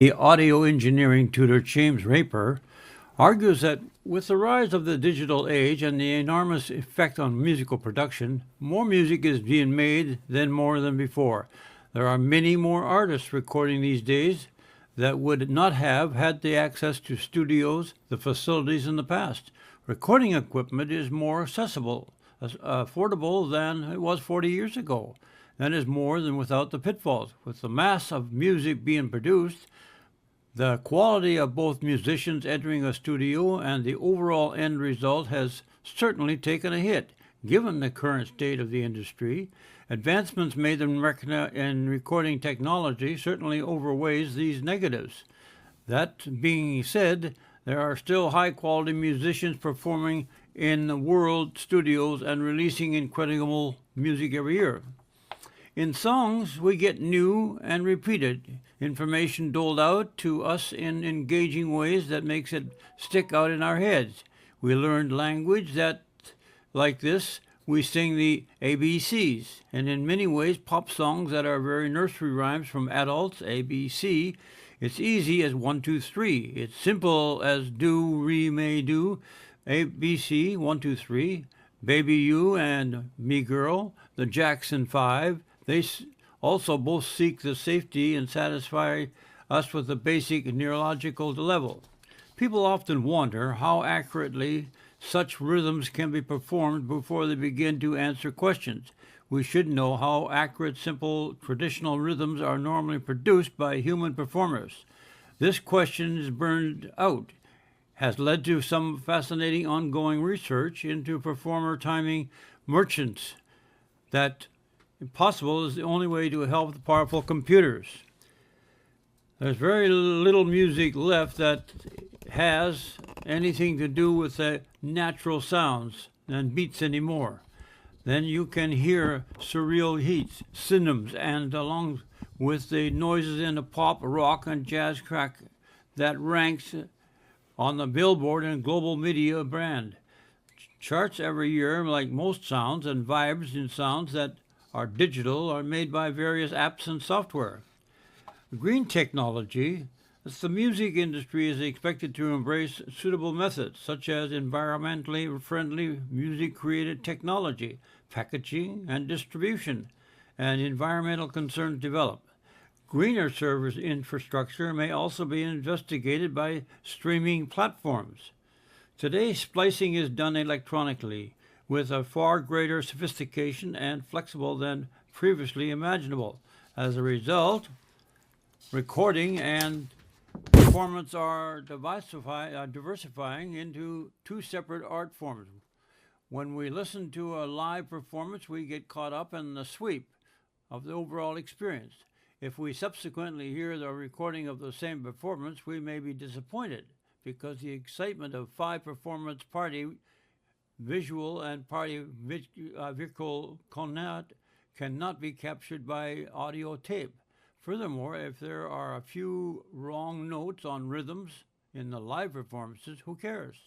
The audio engineering tutor James Raper argues that with the rise of the digital age and the enormous effect on musical production, more music is being made than more than before. There are many more artists recording these days that would not have had the access to studios, the facilities in the past. Recording equipment is more accessible, affordable than it was 40 years ago. That is more than without the pitfalls. With the mass of music being produced, the quality of both musicians entering a studio and the overall end result has certainly taken a hit. Given the current state of the industry, advancements made in recording technology certainly overweighs these negatives. That being said, there are still high quality musicians performing in the world studios and releasing incredible music every year. In songs, we get new and repeated information doled out to us in engaging ways that makes it stick out in our heads. We learned language that, like this, we sing the ABCs, and in many ways, pop songs that are very nursery rhymes from adults, ABC. It's easy as 1, 2, 3. It's simple as do, re, may, do, ABC, 1, 2, 3. Baby You and Me Girl, the Jackson 5. They also both seek the safety and satisfy us with the basic neurological level. People often wonder how accurately such rhythms can be performed before they begin to answer questions. We should know how accurate, simple, traditional rhythms are normally produced by human performers. This question is burned out, has led to some fascinating ongoing research into performer timing merchants that possible is the only way to help the powerful computers. There's very little music left that has anything to do with the natural sounds and beats anymore. Then you can hear surreal heats, synonyms, and along with the noises in the pop, rock, and jazz track that ranks on the Billboard and global media brand. Charts every year, like most sounds and vibes in sounds that are digital, are made by various apps and software. Green technology, as the music industry is expected to embrace suitable methods such as environmentally friendly music created technology, packaging and distribution, and environmental concerns develop. Greener service infrastructure may also be investigated by streaming platforms. Today, splicing is done electronically with a far greater sophistication and flexible than previously imaginable. As a result, recording and performance are diversifying into two separate art forms. When we listen to a live performance, we get caught up in the sweep of the overall experience. If we subsequently hear the recording of the same performance, we may be disappointed because the excitement of five performance party visual and party vehicle cannot be captured by audio tape. Furthermore, if there are a few wrong notes on rhythms in the live performances, who cares?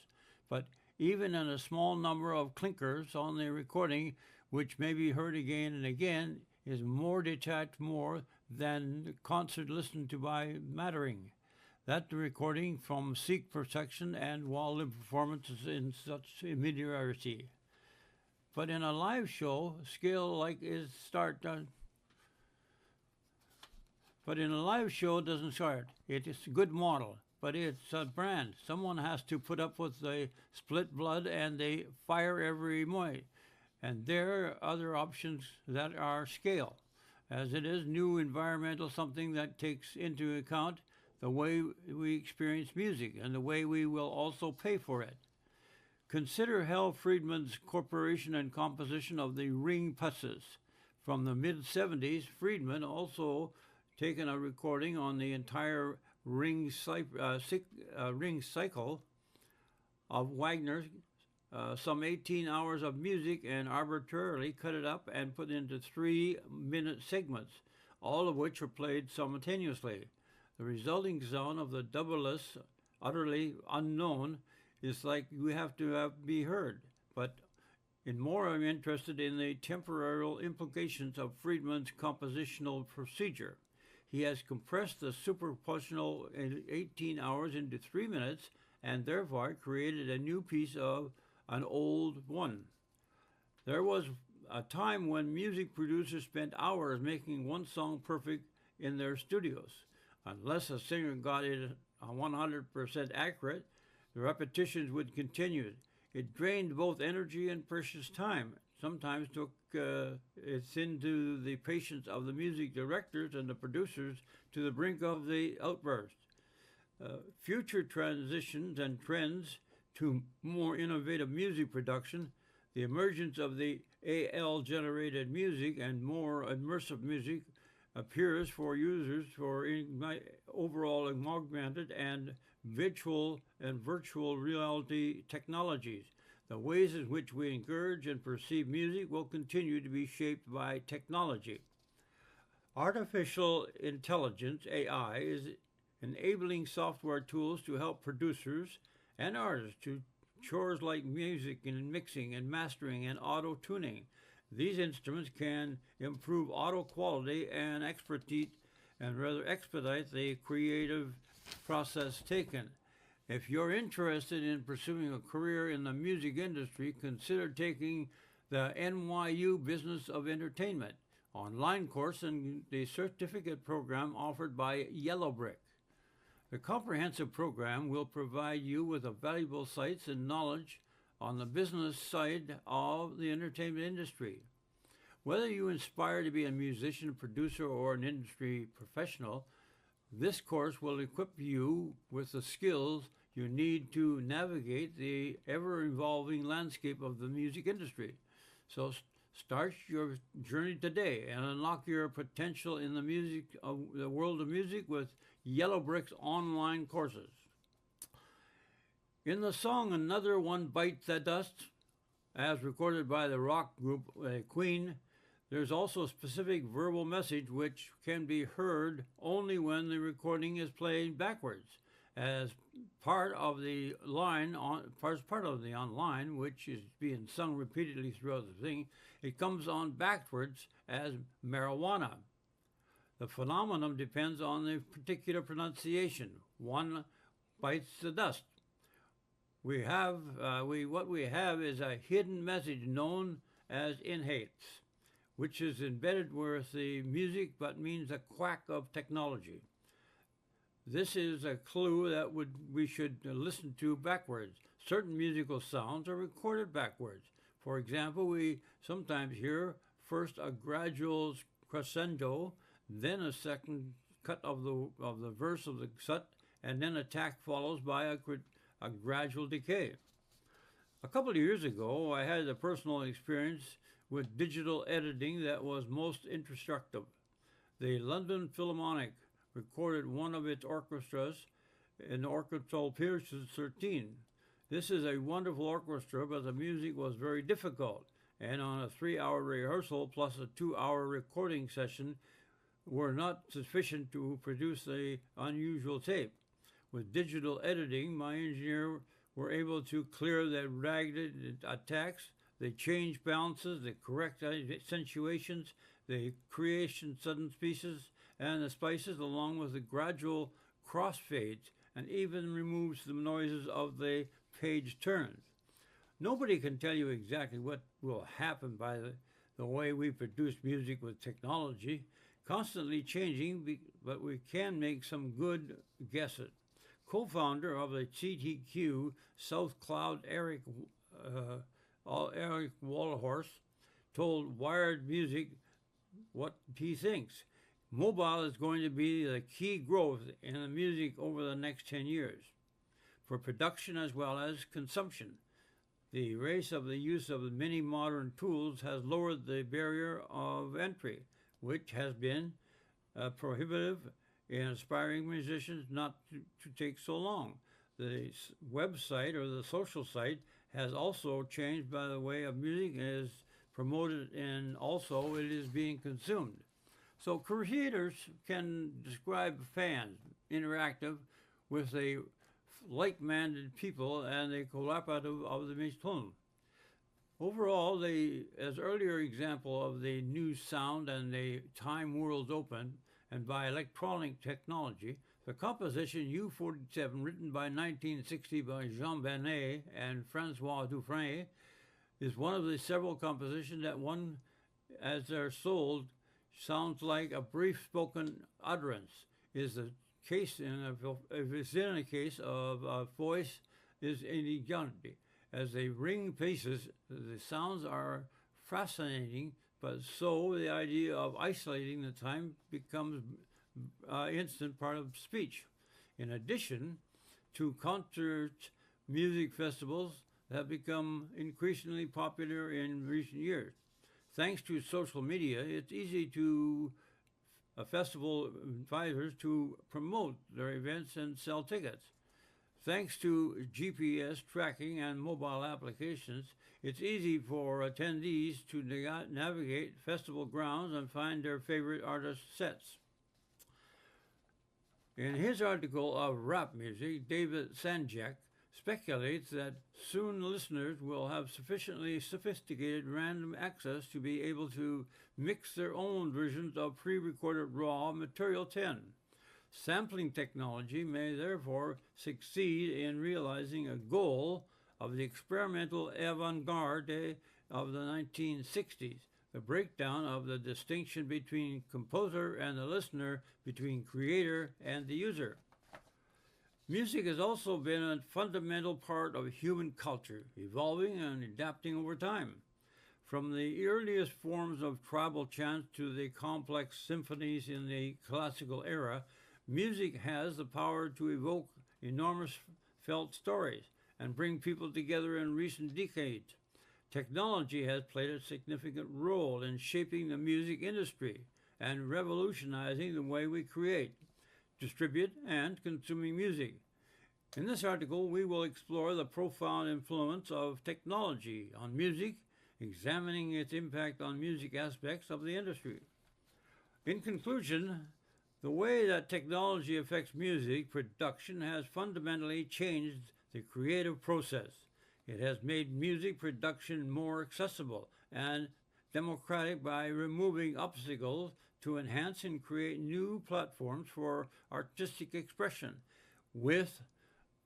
But even in a small number of clinkers on the recording, which may be heard again and again, is more detached more than the concert listened to by Mattering. That the recording from seek protection and while live performances in such familiarity. But in a live show, scale like is start. But in a live show, it doesn't start. It is a good model, but it's a brand. Someone has to put up with the split blood and they fire every moment. And there are other options that are scale, as it is new environmental something that takes into account the way we experience music and the way we will also pay for it. Consider Hal Friedman's corporation and composition of the ring pusses. From the mid-70s, Friedman also taken a recording on the entire ring cycle of Wagner's some 18 hours of music and arbitrarily cut it up and put into 3-minute segments, all of which are played simultaneously. The resulting sound of the doubleless, utterly unknown, is like you have to be heard. But in more, I'm interested in the temporal implications of Friedman's compositional procedure. he has compressed the superpositional in 18 hours into 3 minutes and therefore created a new piece of an old one. There was a time when music producers spent hours making one song perfect in their studios. Unless a singer got it 100% accurate, the repetitions would continue. It drained both energy and precious time. Sometimes took it into the patience of the music directors and the producers to the brink of the outburst. Future transitions and trends to more innovative music production, the emergence of the AL-generated music and more immersive music appears for users for overall augmented and virtual reality technologies. The ways in which we engage and perceive music will continue to be shaped by technology. Artificial intelligence, AI, is enabling software tools to help producers and artists to chores like music and mixing and mastering and auto-tuning. These instruments can improve audio quality and expedite the creative process taken. If you're interested in pursuing a career in the music industry, consider taking the NYU Business of Entertainment online course and the certificate program offered by Yellow Brick. The comprehensive program will provide you with valuable insights and knowledge on the business side of the entertainment industry. Whether you aspire to be a musician, producer, or an industry professional, this course will equip you with the skills you need to navigate the ever-evolving landscape of the music industry. So start your journey today and unlock your potential in the world of music with Yellow Brick's online courses. In the song Another One Bites the Dust, as recorded by the rock group Queen, there's also a specific verbal message which can be heard only when the recording is played backwards. As part of the online, which is being sung repeatedly throughout the thing, it comes on backwards as marijuana. The phenomenon depends on the particular pronunciation. One bites the dust. What we have is a hidden message known as inhates, which is embedded with the music but means a quack of technology. This is a clue that we should listen to backwards. Certain musical sounds are recorded backwards. For example, we sometimes hear first a gradual crescendo, then a second cut of the verse of the set, and then attack follows by a gradual decay. A couple of years ago, I had a personal experience with digital editing that was most instructive. The London Philharmonic recorded one of its orchestras in Orchestral Pieces 13. This is a wonderful orchestra, but the music was very difficult, and on a 3-hour rehearsal plus a 2-hour recording session were not sufficient to produce the unusual tape. With digital editing, my engineer were able to clear the ragged attacks, they change balances, they correct accentuations, they creation sudden pieces and the spices, along with the gradual crossfades, and even removes the noises of the page turns. Nobody can tell you exactly what will happen by the way we produce music with technology, constantly changing, but we can make some good guesses. Co-founder of the CTQ South Cloud, Eric Wallhorse, told Wired Music what he thinks. Mobile is going to be the key growth in the music over the next 10 years, for production as well as consumption. The rise of the use of many modern tools has lowered the barrier of entry, which has been prohibitive in aspiring musicians not to take so long. The website or the social site has also changed by the way of music is promoted, and also it is being consumed. So creators can describe fans interactive with the like-minded people and the collaborative of the Mistone. Overall, as earlier example of the new sound and the time worlds open, and by electronic technology. The composition U-47, written by 1960 by Jean Benet and Francois Dufresne, is one of the several compositions that one, as they're sold, sounds like a brief spoken utterance. Is the case if it's in a case of a voice is illegality. As they ring pieces, the sounds are fascinating, but so the idea of isolating the time becomes instant part of speech. In addition to concert music festivals that have become increasingly popular in recent years. Thanks to social media, it's easy to festival advisors to promote their events and sell tickets. Thanks to GPS tracking and mobile applications, it's easy for attendees to navigate festival grounds and find their favorite artist sets. In his article of rap music, David Sanjak speculates that soon listeners will have sufficiently sophisticated random access to be able to mix their own versions of pre-recorded raw material 10. Sampling technology may therefore succeed in realizing a goal of the experimental avant-garde of the 1960s, the breakdown of the distinction between composer and the listener, between creator and the user. Music has also been a fundamental part of human culture, evolving and adapting over time. From the earliest forms of tribal chants to the complex symphonies in the classical era, music has the power to evoke enormous felt stories and bring people together in recent decades. Technology has played a significant role in shaping the music industry and revolutionizing the way we create, distribute, and consuming music. In this article, we will explore the profound influence of technology on music, examining its impact on music aspects of the industry. In conclusion, the way that technology affects music production has fundamentally changed the creative process. It has made music production more accessible and democratic by removing obstacles to enhance and create new platforms for artistic expression. With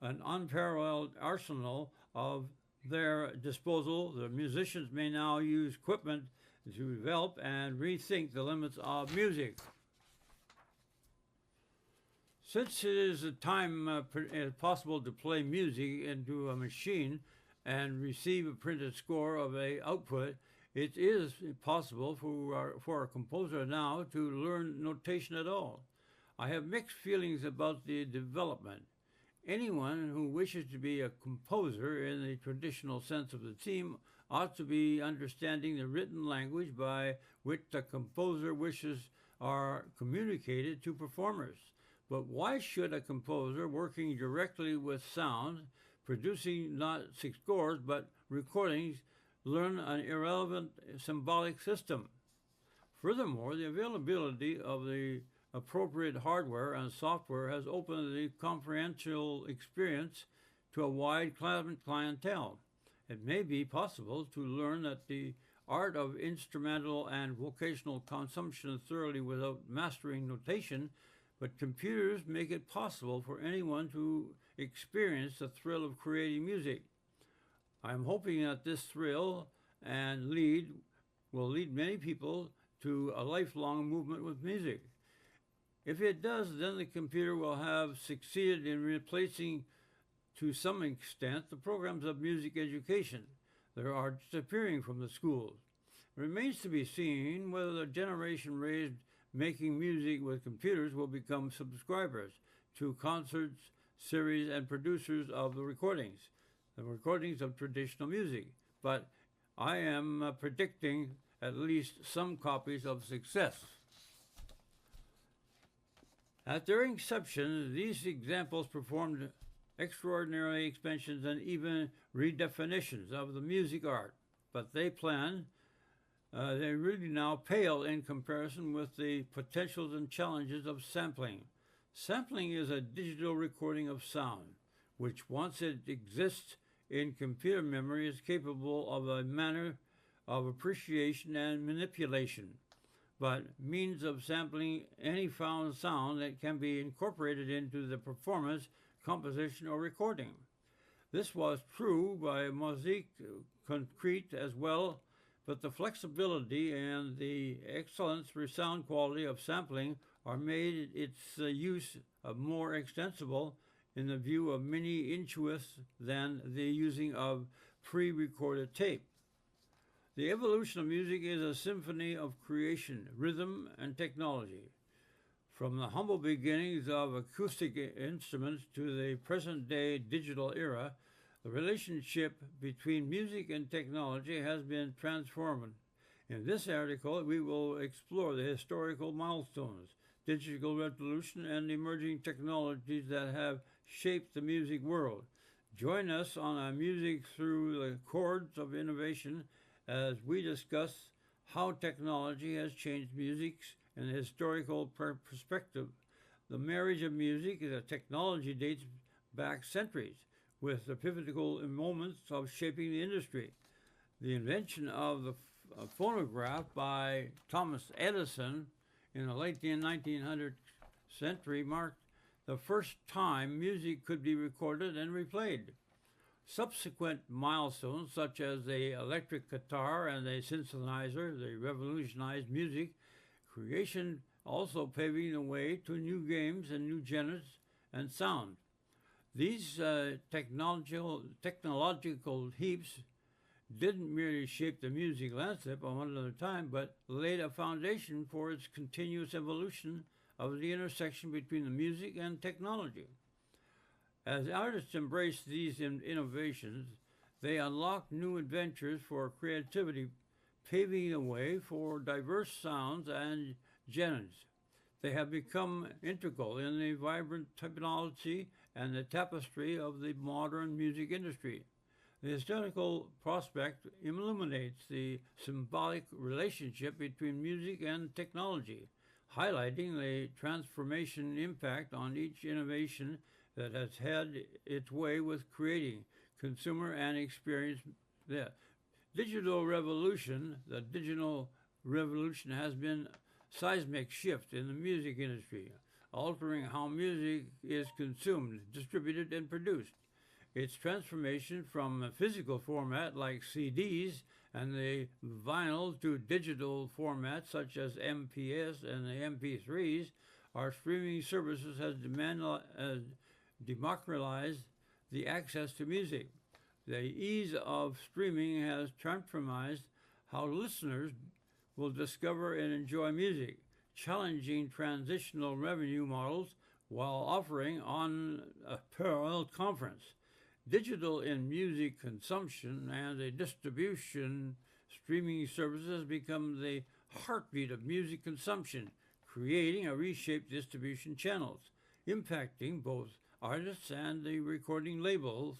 an unparalleled arsenal of their disposal, the musicians may now use equipment to develop and rethink the limits of music. Since it is a time possible to play music into a machine and receive a printed score of an output, it is possible for a composer now to learn notation at all. I have mixed feelings about the development. Anyone who wishes to be a composer in the traditional sense of the term ought to be understanding the written language by which the composer wishes are communicated to performers. But why should a composer working directly with sound, producing not scores but recordings, learn an irrelevant symbolic system? Furthermore, the availability of the appropriate hardware and software has opened the conferential experience to a wide clientele. It may be possible to learn that the art of instrumental and vocational consumption thoroughly without mastering notation, but computers make it possible for anyone to experience the thrill of creating music. I'm hoping that this thrill and will lead many people to a lifelong movement with music. If it does, then the computer will have succeeded in replacing, to some extent, the programs of music education that are disappearing from the schools. It remains to be seen whether the generation raised making music with computers will become subscribers to concerts, series, and producers of the recordings of traditional music. But I am predicting at least some copies of success. At their inception, these examples performed extraordinary expansions and even redefinitions of the music art, but they really now pale in comparison with the potentials and challenges of sampling. Sampling is a digital recording of sound, which once it exists in computer memory is capable of a manner of appreciation and manipulation. but means of sampling any found sound that can be incorporated into the performance, composition, or recording. This was true by Musique Concrete as well, but the flexibility and the excellence for sound quality of sampling are made its use more extensible in the view of many intuists than the using of pre-recorded tape. The evolution of music is a symphony of creation, rhythm, and technology. From the humble beginnings of acoustic instruments to the present-day digital era, the relationship between music and technology has been transformed. In this article, we will explore the historical milestones, digital revolution, and emerging technologies that have shaped the music world. Join us on our music through the chords of innovation as we discuss how technology has changed music in a historical perspective. The marriage of music is a technology dates back centuries, with the pivotal moments of shaping the industry. The invention of the phonograph by Thomas Edison in the late 1900th century marked the first time music could be recorded and replayed. Subsequent milestones, such as the electric guitar and the synthesizer, they revolutionized music creation, also paving the way to new games and new genres and sound. These technological heaps didn't merely shape the music landscape on one at a time, but laid a foundation for its continuous evolution of the intersection between the music and technology. As artists embrace these innovations, they unlock new adventures for creativity, paving the way for diverse sounds and genres. They have become integral in the vibrant technology and the tapestry of the modern music industry. The historical prospect illuminates the symbolic relationship between music and technology, highlighting the transformation impact on each innovation that has had its way with creating consumer and experience. The digital revolution has been a seismic shift in the music industry, altering how music is consumed, distributed, and produced. Its transformation from a physical format like CDs and the vinyl to digital formats such as MPS and the MP3s, our streaming services has democratized the access to music. The ease of streaming has transformed how listeners will discover and enjoy music, challenging transitional revenue models while offering unparalleled conference. Digital in music consumption and the distribution streaming services become the heartbeat of music consumption, creating a reshaped distribution channels, impacting both artists and the recording labels,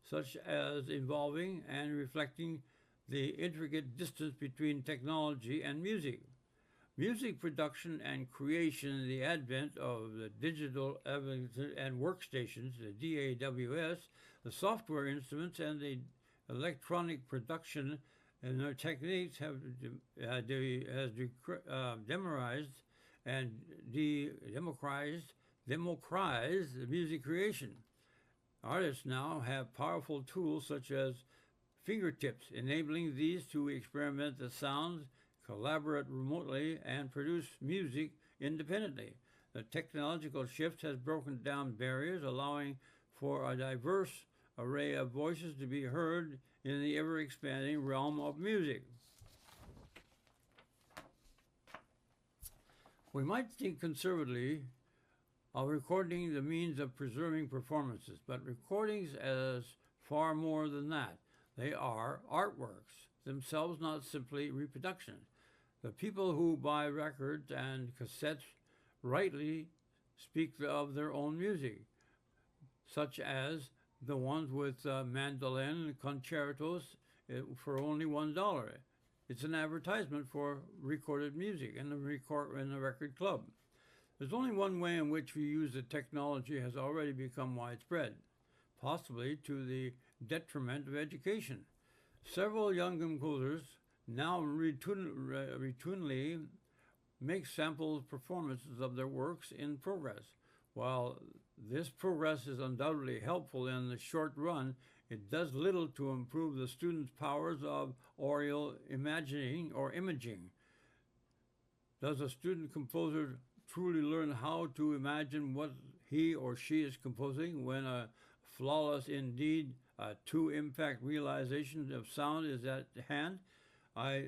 such as involving and reflecting the intricate distance between technology and music. Music production and creation, the advent of the digital evidence and workstations, the DAWs, the software instruments, and the electronic production and their techniques has democratized the music creation. Artists now have powerful tools such as fingertips, enabling these to experiment the sounds, collaborate remotely, and produce music independently. The technological shift has broken down barriers, allowing for a diverse array of voices to be heard in the ever-expanding realm of music. We might think conservatively of recording the means of preserving performances, but recordings as far more than that. They are artworks, themselves not simply reproduction. The people who buy records and cassettes rightly speak of their own music, such as the ones with mandolin concertos for only $1. It's an advertisement for recorded music in the record club. There's only one way in which we use the technology has already become widespread, possibly to the detriment of education. Several young composers now routinely make sample performances of their works in progress. While this progress is undoubtedly helpful in the short run, it does little to improve the student's powers of aural imagining or imaging. Does a student composer truly learn how to imagine what he or she is composing when a flawless, indeed, two impact realization of sound is at hand? I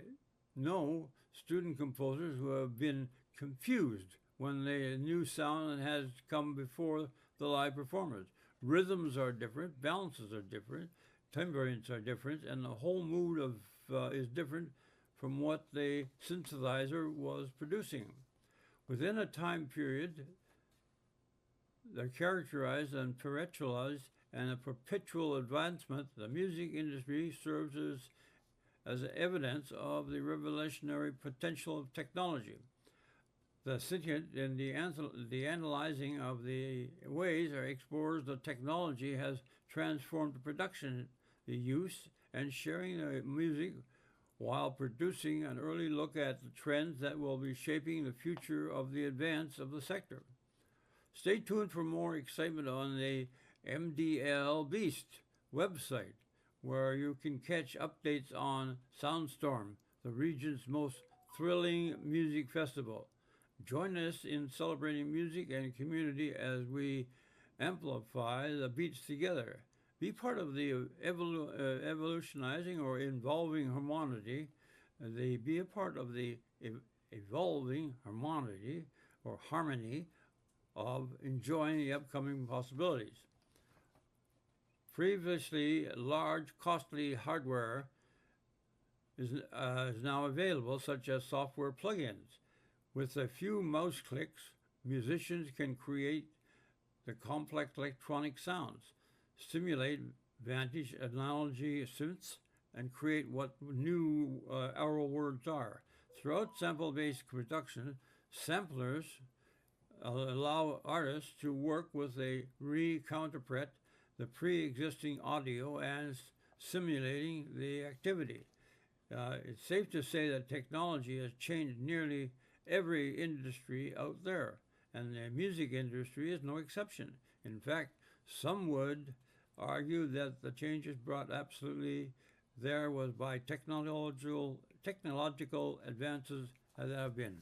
know student composers who have been confused when the new sound has come before the live performers. Rhythms are different, balances are different, timbrings are different, and the whole mood is different from what the synthesizer was producing. Within a time period, they're characterized and perpetualized, and a perpetual advancement. The music industry serves as evidence of the revolutionary potential of technology. The sentient in the analyzing of the ways or explores the technology has transformed the production, the use, and sharing the music while producing an early look at the trends that will be shaping the future of the advance of the sector. Stay tuned for more excitement on the MDL Beast website, where you can catch updates on Soundstorm, the region's most thrilling music festival. Join us in celebrating music and community as we amplify the beats together. Be part of the evolutionizing or evolving harmony. Be a part of the evolving harmony or harmony of enjoying the upcoming possibilities. Previously, large, costly hardware is now available, such as software plugins. With a few mouse clicks, musicians can create the complex electronic sounds, stimulate vantage analogy synths, and create what new aural words are. Throughout sample-based production, samplers allow artists to work with a re-counterpret the pre-existing audio and simulating the activity. It's safe to say that technology has changed nearly every industry out there, and the music industry is no exception. In fact, some would argue that the changes brought absolutely there was by technological advances that have been.